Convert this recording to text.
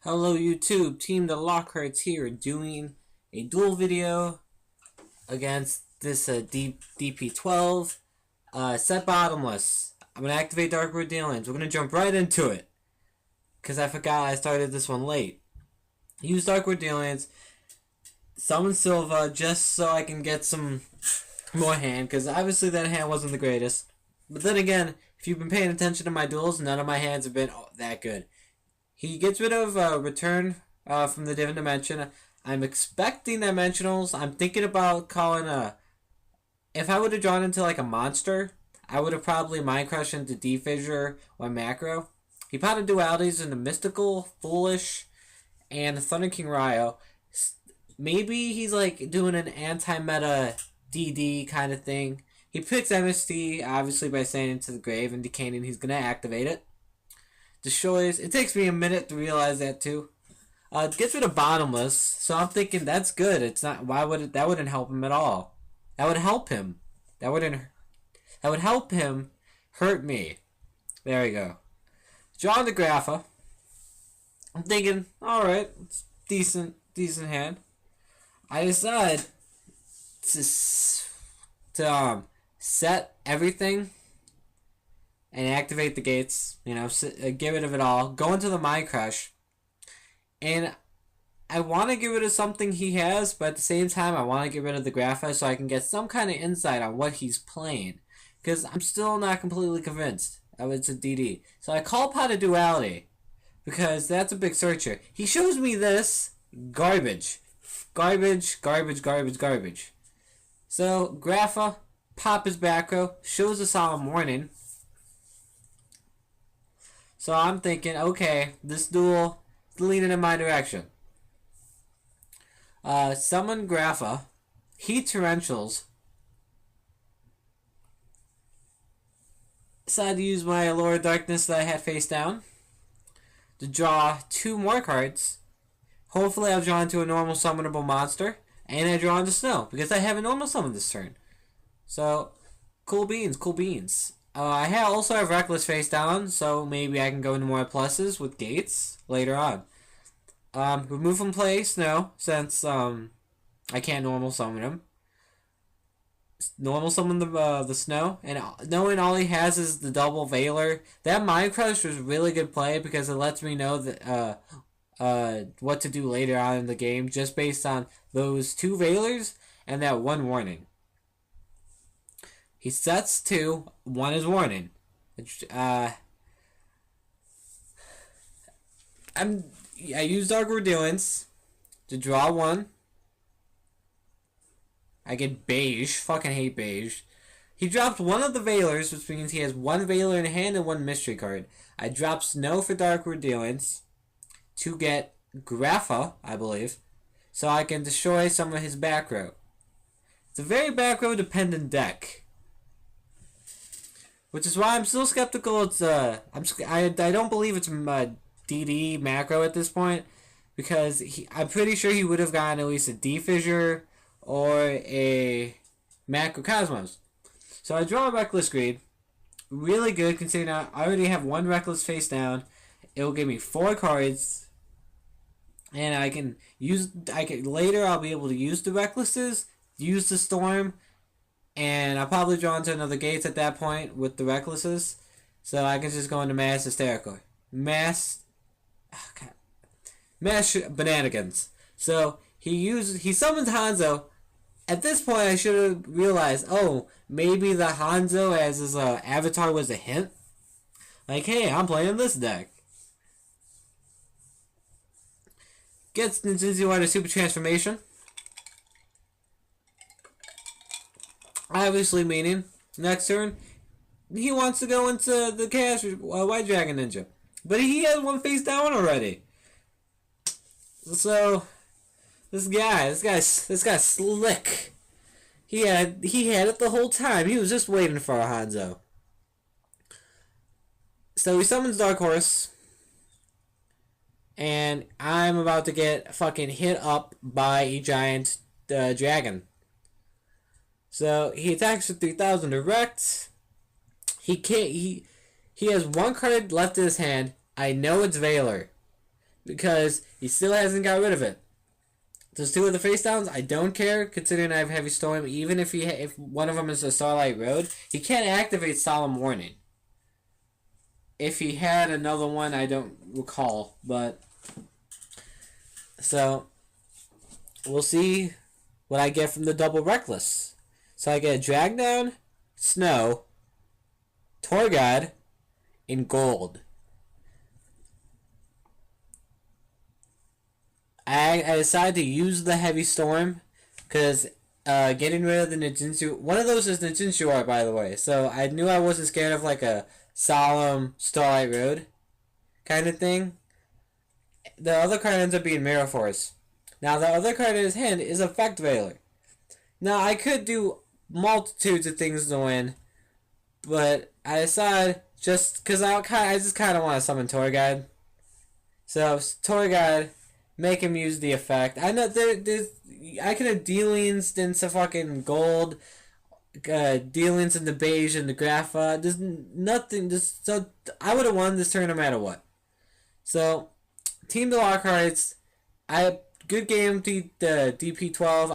Hello YouTube, Team the Lockharts here doing a duel video against this DP12 set bottomless. I'm going to activate Darkroot Dealings. We're going to jump right into it because I forgot I started this one late. Use Darkroot Dealings, summon Silva just so I can get some more hand because obviously that hand wasn't the greatest. But then again, if you've been paying attention to my duels, none of my hands have been that good. He gets rid of return from the different dimension. I'm expecting dimensionals. I'm thinking about calling a... If I would have drawn into like a monster, I would have probably Mind Crush into D-Fissure or Macro. He potted dualities into Mystical, Foolish, and Thunder King Ryo. Maybe he's like doing an anti-meta DD kind of thing. He picks MST, obviously by saying into the grave, indicating he's going to activate it. Destroys. It takes me a minute to realize that too. Gets rid of bottomless, so I'm thinking that's good. It's not. Why would it? That wouldn't help him at all. That would help him. That would help him. Hurt me. There we go. Draw the Grapha. I'm thinking, all right, it's decent hand. I decide to set everything. And activate the gates, get rid of it all. Go into the Mind Crush. And I want to get rid of something he has, but at the same time, I want to get rid of the Grapha so I can get some kind of insight on what he's playing. Because I'm still not completely convinced that it's a DD. So I call Pot of Duality, because that's a big searcher. He shows me this. Garbage. Garbage, garbage, garbage, garbage. So, Grapha, pop his back row, shows a solemn warning. So I'm thinking, okay, this duel is leaning in my direction. Summon Grapha. Heat Torrentials. Decided to use my Allure of Darkness that I had face down to draw 2 more cards. Hopefully I'll draw into a normal summonable monster. And I draw into Snow, because I haven't normal summoned this turn. So, cool beans, cool beans. I also have Reckless face down, so maybe I can go into more pluses with Gates later on. Remove from play Snow, since I can't normal summon him. Normal summon the Snow, and knowing all he has is the double Veiler. That Mind Crush was really good play because it lets me know that what to do later on in the game, just based on those 2 Veilers and that 1 warning. He sets 2, 1 is warning. I use Darkroot Dealings to draw 1. I get Beige. Fucking hate Beige. He drops 1 of the Veilers, which means he has 1 Veiler in hand and 1 mystery card. I drop Snow for Darkroot Dealings to get Grapha, I believe, so I can destroy some of his back row. It's a very back row dependent deck. Which is why I'm still skeptical. It's I don't believe it's DD macro at this point, because I'm pretty sure he would have gotten at least a D-Fissure or a Macro Cosmos. So I draw a Reckless Greed. Really good considering I already have 1 Reckless face down. It will give me 4 cards, and later I'll be able to use the Recklesses, use the Storm. And I'll probably draw into another Gates at that point with the Recklesses. So I can just go into Mass Hysterical. Mass Bananigans. So he summons Hanzo. At this point I should have realized, oh, maybe the Hanzo as his avatar was a hint. Like, hey, I'm playing this deck. Gets Ninjinzu Rider Super Transformation. Obviously meaning, next turn, he wants to go into the Chaos White Dragon Ninja. But he has 1 face down already. So, this guy's slick. He had it the whole time. He was just waiting for a Hanzo. So he summons Dark Horse. And I'm about to get fucking hit up by a giant dragon. So he attacks with 3000 direct. He has 1 card left in his hand. I know it's Veiler. because he still hasn't got rid of it. Those two of the face downs, I don't care, considering I have Heavy Storm. Even if if one of them is a Starlight Road, he can't activate Solemn Warning. If he had another one, I don't recall, but so we'll see what I get from the double Reckless. So I get Drag Down, Snow, Torgod, and Gold. I decided to use the Heavy Storm because getting rid of the Ninjinsu. One of those is Ninjinsu art, by the way. So I knew I wasn't scared of like a Solemn Starlight Road kind of thing. The other card ends up being Mirror Force. Now the other card in his hand is Effect Veiler. Now I could do multitudes of things to win, but I decided just because I just kind of want to summon Torgod. So Torgod. Make him use the effect. I know I could have dealings into fucking gold, dealings into beige and the grapha. There's nothing. So I would have won this turn no matter what. So, Team the Lockharts. I good game to the DP12.